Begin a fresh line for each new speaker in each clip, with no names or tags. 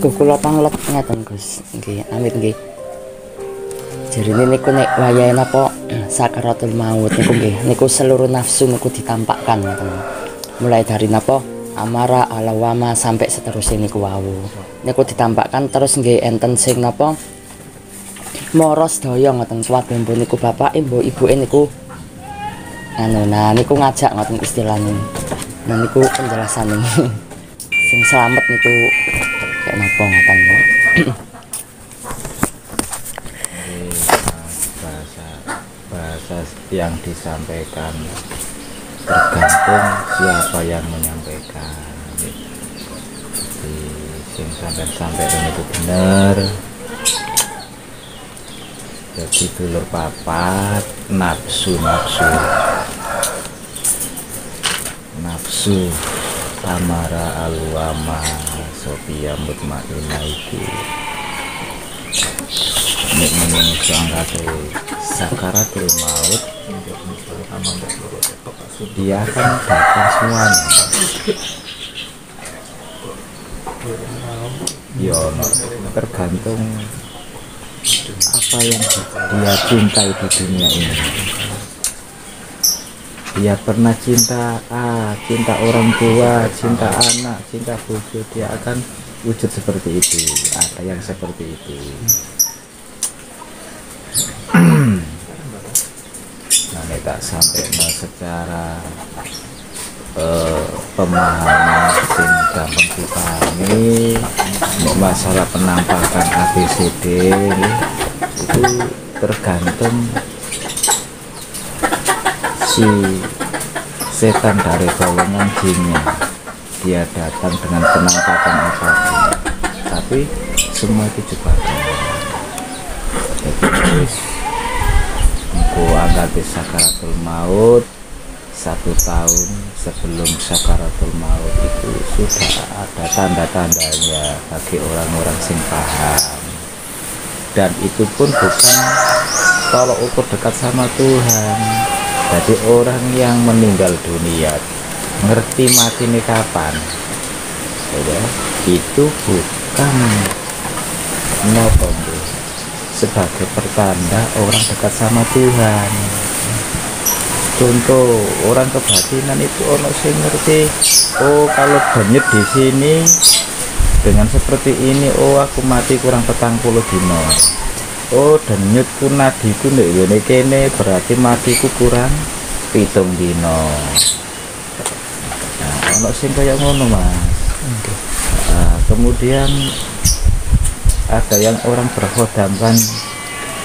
Niku kula panglep ngeten Gus. Nggih, amit nggih. Jarine niku nek wayahe napa sakaratul maut niku nggih, niku seluruh nafsu niku ditampakkan ngoten. Mulai dari napa amara alawama sampai seterusnya niku wau. Niku ditampakkan terus nggih enten sing napa moros daya ngoten kuwabe niku bapak ibu niku anu nah niku ngajak ngoten istilahnya. Nah niku penjelasan ini. Sing selamat niku kayak napa ngoten.
Bahasa yang disampaikan tergantung siapa yang menyampaikan. Jadi sing sampai itu benar. Jadi dulur papat nafsu amara alwama sofia mutmainah itu nek menungso angkate sakaratul maut dia akan datang semuanya. Ya tergantung apa yang dia cintai di dunia ini. Dia pernah cinta orang tua, cinta anak, cinta bojo, dia akan wujud seperti itu. Ada yang seperti itu. Nah, tak sampai secara pemahaman sing gampang dipahami masalah penampakan ABCD itu tergantung si setan dari golongan jinnya dia datang dengan penampakan apapun, tapi semua itu jebakan. Jadi aku angkat sakaratul maut 1 tahun sebelum sakaratul maut itu sudah ada tanda-tandanya bagi orang-orang sing paham, dan itu pun bukan tolok ukur dekat sama Tuhan. Jadi orang yang meninggal dunia ngerti mati ini kapan ya, itu bukan nopo sebagai pertanda orang dekat sama Tuhan. Contoh orang kebatinan itu orang sing ngerti, oh kalau denyut di sini dengan seperti ini, oh aku mati kurang 40 dino. Oh denyutku nadiku nek ngene kene berarti matiku kurang 7 dino. Nah, ono sing kaya ngono Mas. Kemudian ada yang orang berkhodamkan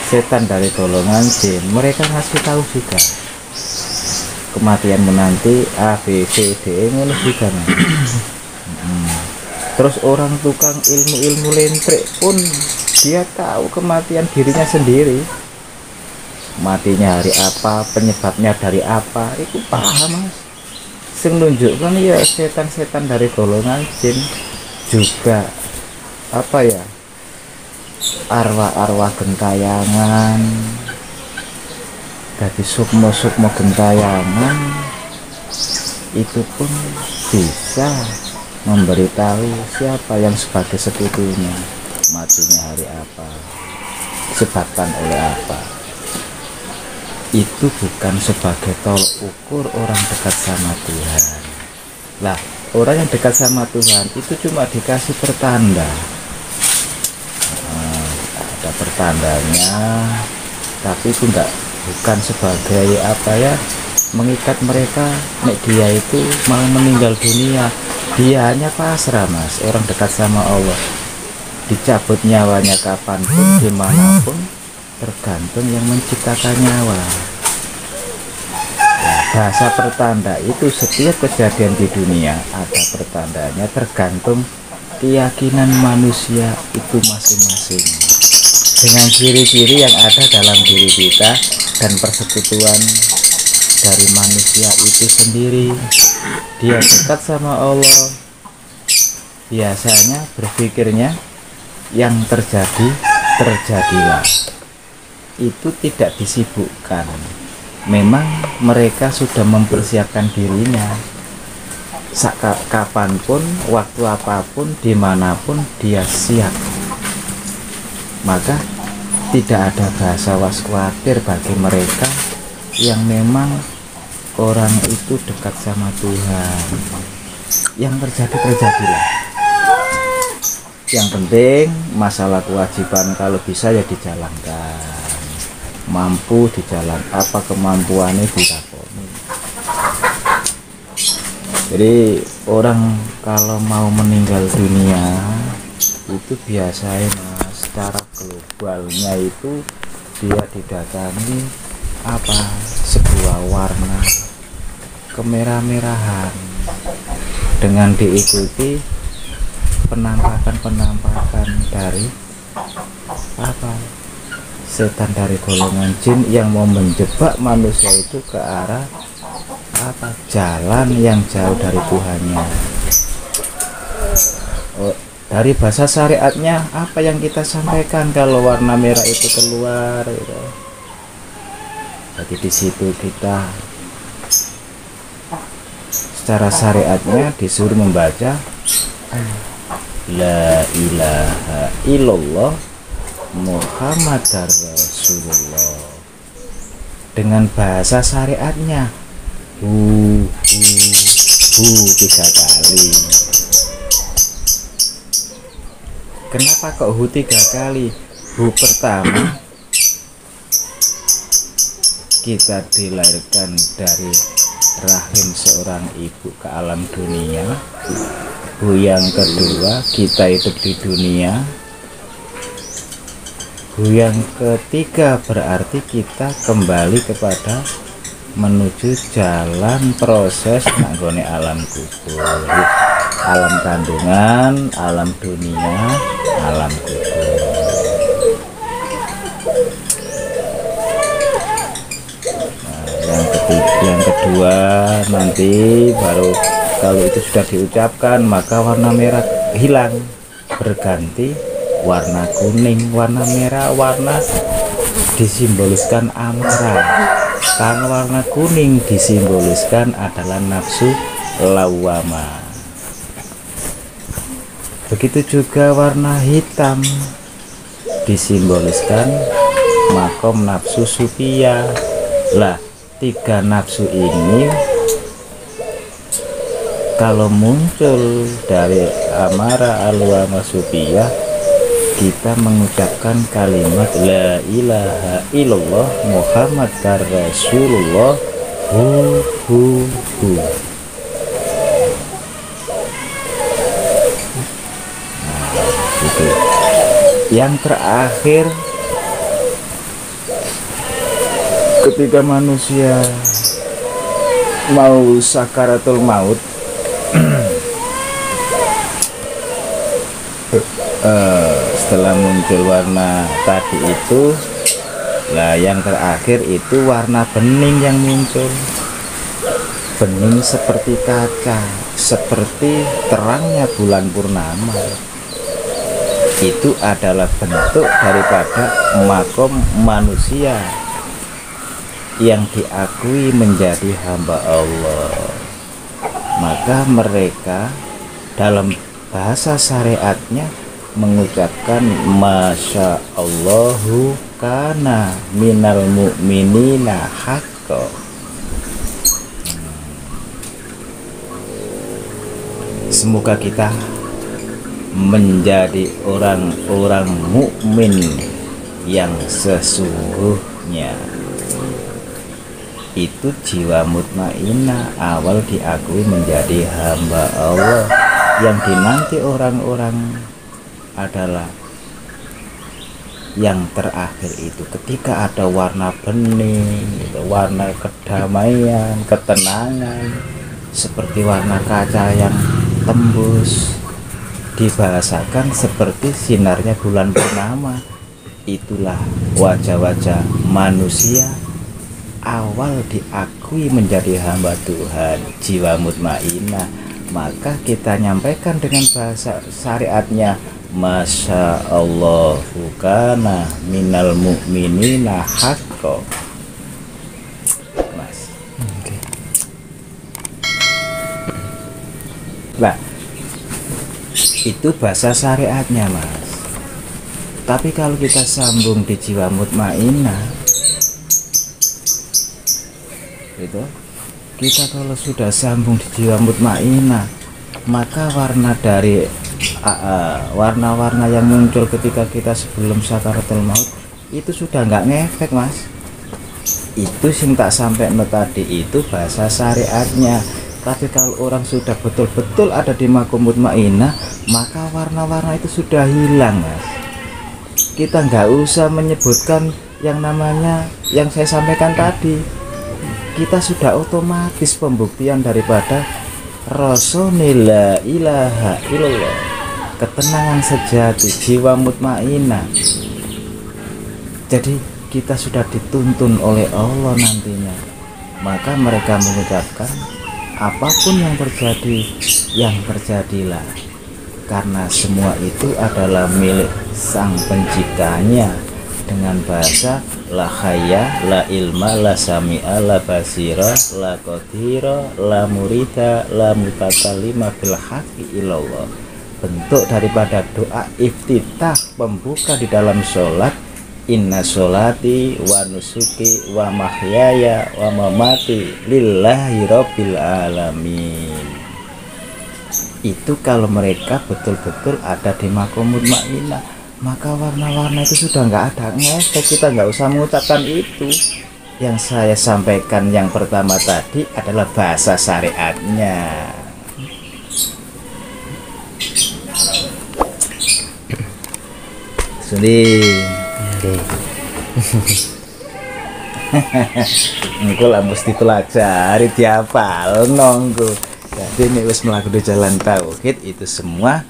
setan dari golongan jin, mereka ngasih tahu juga kematian menanti A B C D ngono juga. Terus orang tukang ilmu lentrik pun dia tahu kematian dirinya sendiri, matinya hari apa, penyebabnya dari apa, itu paham Mas. Sing nunjukkan ya setan-setan dari golongan jin juga apa ya, arwah-arwah gentayangan, dari sukmo gentayangan itu pun bisa memberitahu siapa yang sebagai sekutunya, matinya hari apa, disebabkan oleh apa. Itu bukan sebagai tolok ukur orang dekat sama Tuhan. Lah, orang yang dekat sama Tuhan itu cuma dikasih pertanda. Ada pertandanya, tapi itu bukan sebagai apa ya, mengikat mereka nek dia itu mau meninggal dunia. Dia hanya pasrah Mas, orang dekat sama Allah. Dicabut nyawanya kapanpun, dimanapun, tergantung yang menciptakan nyawa. Nah, bahasa pertanda itu setiap kejadian di dunia ada pertandanya, tergantung keyakinan manusia itu masing-masing. Dengan ciri-ciri yang ada dalam diri kita dan persekutuan dari manusia itu sendiri. Dia dekat sama Allah, biasanya berpikirnya yang terjadi terjadilah, itu tidak disibukkan. Memang mereka sudah mempersiapkan dirinya kapanpun, waktu apapun, dimanapun dia siap. Maka tidak ada bahasa was khawatir bagi mereka yang memang orang itu dekat sama Tuhan. Yang terjadi terjadilah. Yang penting masalah kewajiban kalau bisa ya dijalankan. Mampu dijalan, apa kemampuannya dilakoni. Jadi orang kalau mau meninggal dunia itu biasanya secara globalnya itu dia didatangi apa, sebuah warna kemerah-merahan dengan diikuti penampakan dari apa, setan dari golongan jin yang mau menjebak manusia itu ke arah apa, jalan yang jauh dari Tuhannya. Dari bahasa syariatnya apa yang kita sampaikan kalau warna merah itu keluar gitu. Jadi di situ kita secara syariatnya disuruh membaca la ilaha illallah Muhammadar Rasulullah dengan bahasa syariatnya hu 3 kali. Kenapa kok hu 3 kali? Hu pertama kita dilahirkan dari rahim seorang ibu ke alam dunia. Hu yang kedua kita hidup di dunia. Yang ketiga berarti kita kembali kepada menuju jalan proses nanggone alam kubur, alam kandungan, alam dunia, alam kubur. Yang kedua nanti baru kalau itu sudah diucapkan maka warna merah hilang berganti warna kuning. Warna merah warna disimboliskan amarah, karena warna kuning disimboliskan adalah nafsu lawamah. Begitu juga warna hitam disimboliskan makom nafsu supia. Lah 3 nafsu ini kalau muncul dari amarah alwama supia, kita mengucapkan kalimat la ilaha illallah Muhammadar Rasulullah hu. Nah, gitu. Yang terakhir ketika manusia mau sakaratul maut setelah muncul warna tadi itu, lah yang terakhir itu warna bening yang muncul. Bening seperti kaca, seperti terangnya bulan purnama. Itu adalah bentuk daripada makom manusia yang diakui menjadi hamba Allah. Maka mereka dalam bahasa syariatnya mengucapkan masya Allahu kana minal mu'minina haqqo. Semoga kita menjadi orang-orang mukmin yang sesungguhnya. Itu jiwa mutmainah awal diakui menjadi hamba Allah, yang dinanti orang-orang adalah yang terakhir itu ketika ada warna bening, warna kedamaian, ketenangan, seperti warna kaca yang tembus, dibahasakan seperti sinarnya bulan purnama. Itulah wajah-wajah manusia awal diakui menjadi hamba Tuhan, jiwa mutmainah. Maka kita nyampaikan dengan bahasa syariatnya masya Allahu kana minal mu'minina haqqo. Mas. Itu bahasa syariatnya, Mas. Tapi kalau kita sambung di jiwa mutmainah, itu kita kalau sudah sambung di jiwa mutmainah, maka warna dari warna-warna yang muncul ketika kita sebelum sakaratul maut itu sudah nggak ngefek, Mas. Itu sing tak sampai tadi itu bahasa syariatnya. Tapi kalau orang sudah betul-betul ada di makom mutmainah, maka warna-warna itu sudah hilang, Mas. Kita nggak usah menyebutkan yang namanya yang saya sampaikan tadi. Kita sudah otomatis pembuktian daripada Rasulullah ilaha illallah, ketenangan sejati, jiwa mutmainah. Jadi kita sudah dituntun oleh Allah nantinya. Maka mereka mengucapkan, apapun yang terjadi, yang terjadilah, karena semua itu adalah milik sang penciptanya, dengan bahasa la khaya, la ilma, la sami'a, la basira, la qadira, la murida, la mutakalima bil haqqi illallah. Bentuk daripada doa iftitah pembuka di dalam sholat, inna sholati wa nusuki wa mahyaya wa mamati lillahi rabbil alamin. Itu kalau mereka betul-betul ada di makom mutmainah, maka warna-warna itu sudah nggak ada ngefek. Kita nggak usah mengucapkan itu. Yang saya sampaikan yang pertama tadi adalah bahasa syariatnya. Sudah. Engko lah mesti pelajari diapal nonggo. Jadi ini wis melakukan jalan tauhid, itu semua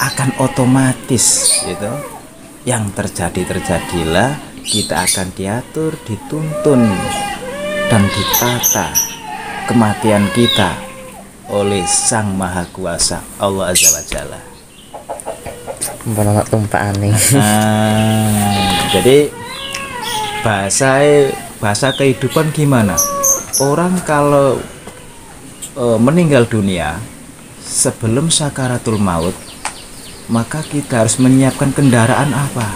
akan otomatis gitu. Yang terjadilah, kita akan diatur, dituntun dan ditata kematian kita oleh Sang Maha Kuasa Allah Azza wa Jalla.
Mbak tumpaan nih.
Jadi bahasa kehidupan gimana? Orang kalau meninggal dunia sebelum sakaratul maut, maka kita harus menyiapkan kendaraan apa?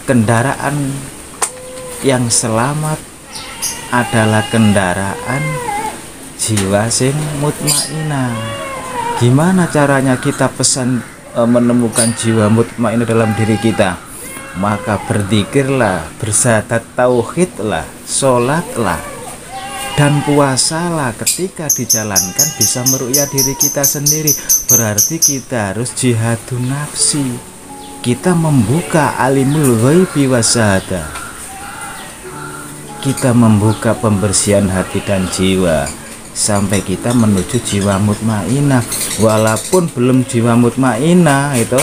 Kendaraan yang selamat adalah kendaraan jiwa sing mutmainah. Gimana caranya kita menemukan jiwa mutmainah dalam diri kita? Maka berzikirlah, bersyahadat tauhidlah, sholatlah, dan puasalah. Ketika dijalankan bisa meru'yah diri kita sendiri. Berarti kita harus jihadun nafsi. Kita membuka alimul ghaibi wasyahadah. Kita membuka pembersihan hati dan jiwa sampai kita menuju jiwa mutmainah. Walaupun belum jiwa mutmainah itu,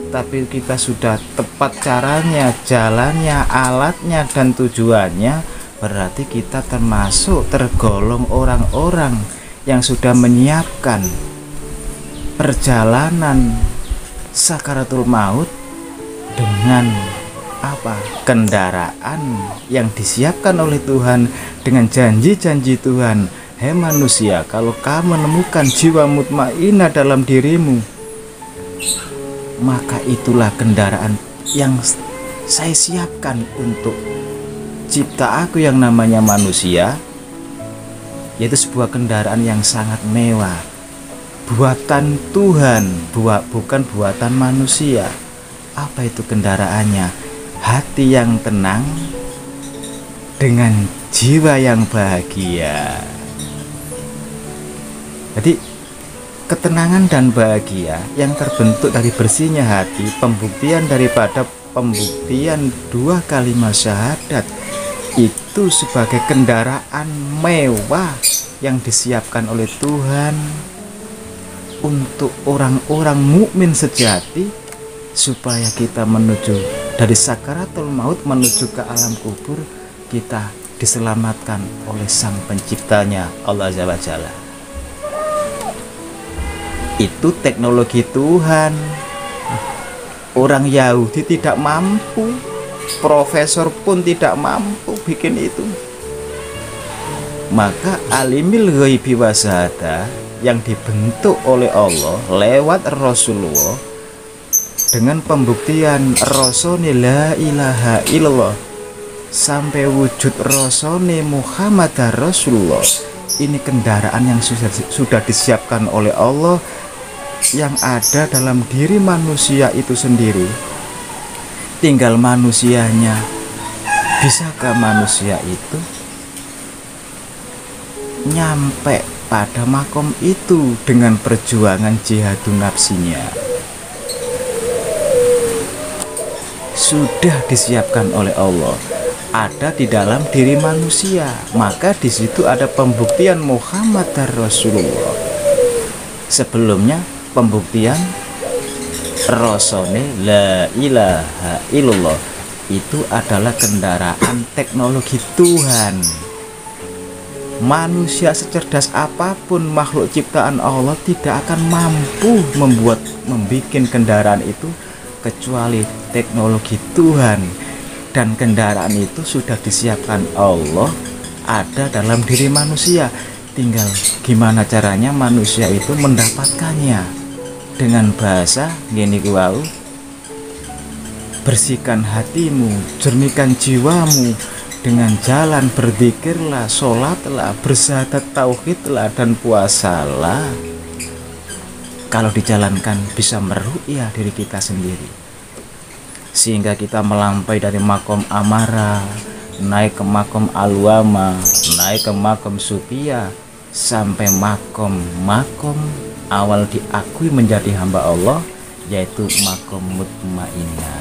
tapi kita sudah tepat caranya, jalannya, alatnya, dan tujuannya. Berarti kita tergolong orang-orang yang sudah menyiapkan perjalanan sakaratul maut dengan apa? Kendaraan yang disiapkan oleh Tuhan dengan janji-janji Tuhan. Hei manusia, kalau kamu menemukan jiwa mutmainah dalam dirimu, maka itulah kendaraan yang saya siapkan untuk cipta aku yang namanya manusia, yaitu sebuah kendaraan yang sangat mewah, buatan Tuhan, bukan buatan manusia. Apa itu kendaraannya? Hati yang tenang dengan jiwa yang bahagia. Jadi ketenangan dan bahagia yang terbentuk dari bersihnya hati, pembuktian daripada pembuktian dua kalimat syahadat, itu sebagai kendaraan mewah yang disiapkan oleh Tuhan untuk orang-orang mukmin sejati, supaya kita menuju dari sakaratul maut menuju ke alam kubur, kita diselamatkan oleh Sang Penciptanya Allah Azza wa Jalla. Itu teknologi Tuhan. Orang Yahudi tidak mampu, profesor pun tidak mampu bikin itu. Maka alimil ghaibi wasyahadah, yang dibentuk oleh Allah lewat Rasulullah dengan pembuktian rasane la ilaha illallah sampai wujud rasane Muhammad Rasulullah. Ini kendaraan yang sudah disiapkan oleh Allah yang ada dalam diri manusia itu sendiri. Tinggal manusianya, bisakah manusia itu nyampe pada makom itu dengan perjuangan jihadun nafsinya? Sudah disiapkan oleh Allah, ada di dalam diri manusia. Maka di situ ada pembuktian Muhammad Rasulullah. Sebelumnya pembuktian rasane la ilaha illallah itu adalah kendaraan teknologi Tuhan. Manusia secerdas apapun makhluk ciptaan Allah tidak akan mampu membuat kendaraan itu kecuali teknologi Tuhan. Dan kendaraan itu sudah disiapkan Allah, ada dalam diri manusia. Tinggal gimana caranya manusia itu mendapatkannya. Dengan bahasa gini wau, bersihkan hatimu, jernihkan jiwamu dengan jalan berzikirlah, sholatlah, bersyahadat tauhidlah, dan puasalah. Kalau dijalankan bisa meru'yah diri kita sendiri, sehingga kita melampaui dari makom amarah, naik ke makom alwama, naik ke makom supia, sampai makom awal diakui menjadi hamba Allah, yaitu makom mutmainnah.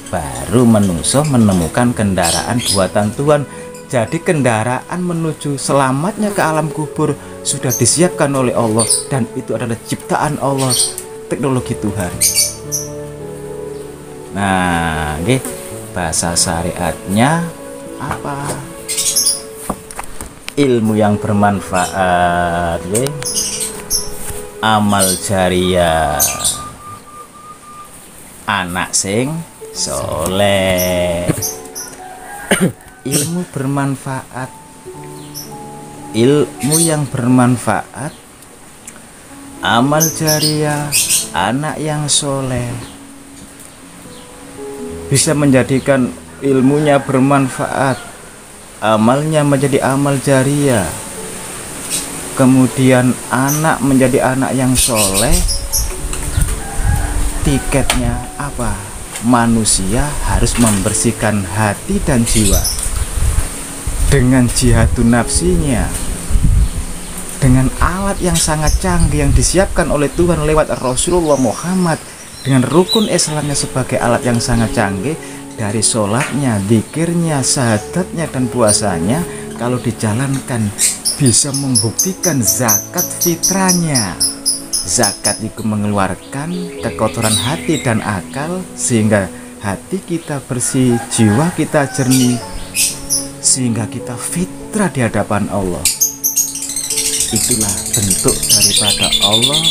Baru manusia menemukan kendaraan buatan Tuhan. Jadi kendaraan menuju selamatnya ke alam kubur sudah disiapkan oleh Allah, dan itu adalah ciptaan Allah, teknologi Tuhan. Nah, bahasa syariatnya apa? Ilmu yang bermanfaat, amal jariah, anak sing soleh. Ilmu bermanfaat, ilmu yang bermanfaat, amal jariah, anak yang soleh, bisa menjadikan ilmunya bermanfaat, amalnya menjadi amal jariah, kemudian anak menjadi anak yang soleh. Tiketnya apa? Manusia harus membersihkan hati dan jiwa dengan jihadun nafsinya, dengan alat yang sangat canggih yang disiapkan oleh Tuhan lewat Rasulullah Muhammad, dengan rukun Islamnya sebagai alat yang sangat canggih, dari sholatnya, dzikirnya, syahadatnya, dan puasanya. Kalau dijalankan bisa membuktikan zakat fitrahnya. Zakat itu mengeluarkan kekotoran hati dan akal, sehingga hati kita bersih, jiwa kita jernih, sehingga kita fitrah di hadapan Allah. Itulah bentuk daripada Allah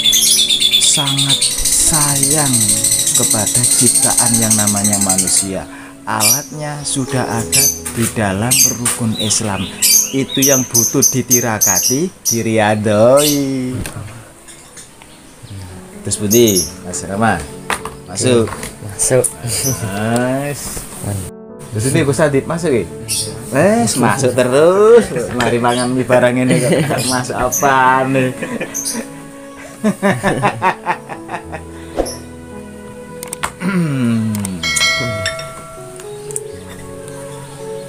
sangat sayang kepada ciptaan yang namanya manusia. Alatnya sudah ada di dalam rukun Islam. Itu yang butuh ditirakati, diriadoi. Terus Budi, Mas Rama, masuk.
Masuk.
Nice. Terus ini Gus Adit masuk ya? Masuk terus. Mari mangan mie barang ini. Masuk apa nih?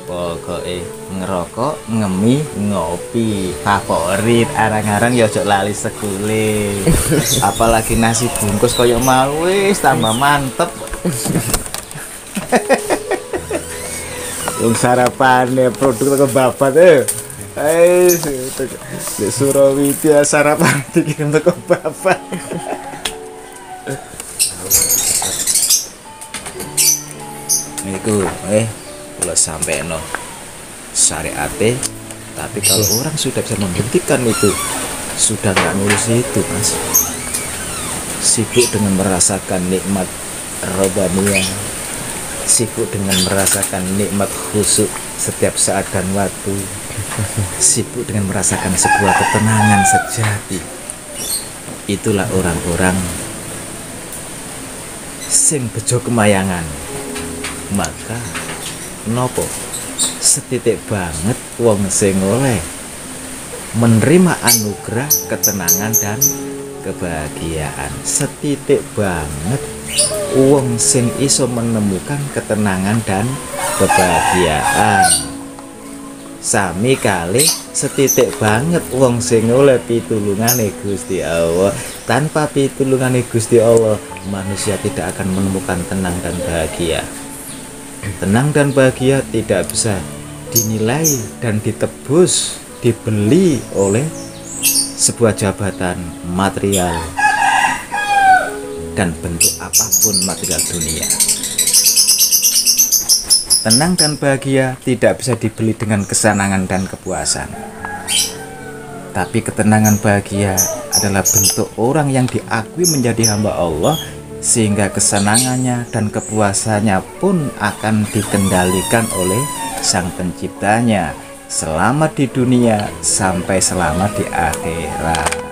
Pokoknya ngerokok, ngemi, ngopi favorit. Arang-arang ya ojo lali sekule. Apalagi nasi bungkus koyo mau wis tambah mantep. Yang sarapannya produk kebabat di Surawiti sarapan dikirim ke babat. Niku kalau sampai no syariate, tapi kalau orang sudah bisa membuktikan itu, sudah nggak ngurus itu, Mas. Sibuk dengan merasakan nikmat robaniyah, sibuk dengan merasakan nikmat khusyuk setiap saat dan waktu. sibuk dengan merasakan sebuah ketenangan sejati. Itulah orang-orang sing bejo kemayangan. Maka nopo setitik banget wong sing oleh menerima anugerah ketenangan dan kebahagiaan. Setitik banget wong sing iso menemukan ketenangan dan kebahagiaan. Sami kali setitik banget wong sing oleh pitulungane Gusti Allah. Tanpa pitulungane Gusti Allah, manusia tidak akan menemukan tenang dan bahagia. Tenang dan bahagia tidak bisa dinilai dan ditebus, dibeli oleh sebuah jabatan material dan bentuk apapun material dunia. Tenang dan bahagia tidak bisa dibeli dengan kesenangan dan kepuasan. Tapi ketenangan bahagia adalah bentuk orang yang diakui menjadi hamba Allah, sehingga kesenangannya dan kepuasannya pun akan dikendalikan oleh Sang Penciptanya selama di dunia sampai selama di akhirat.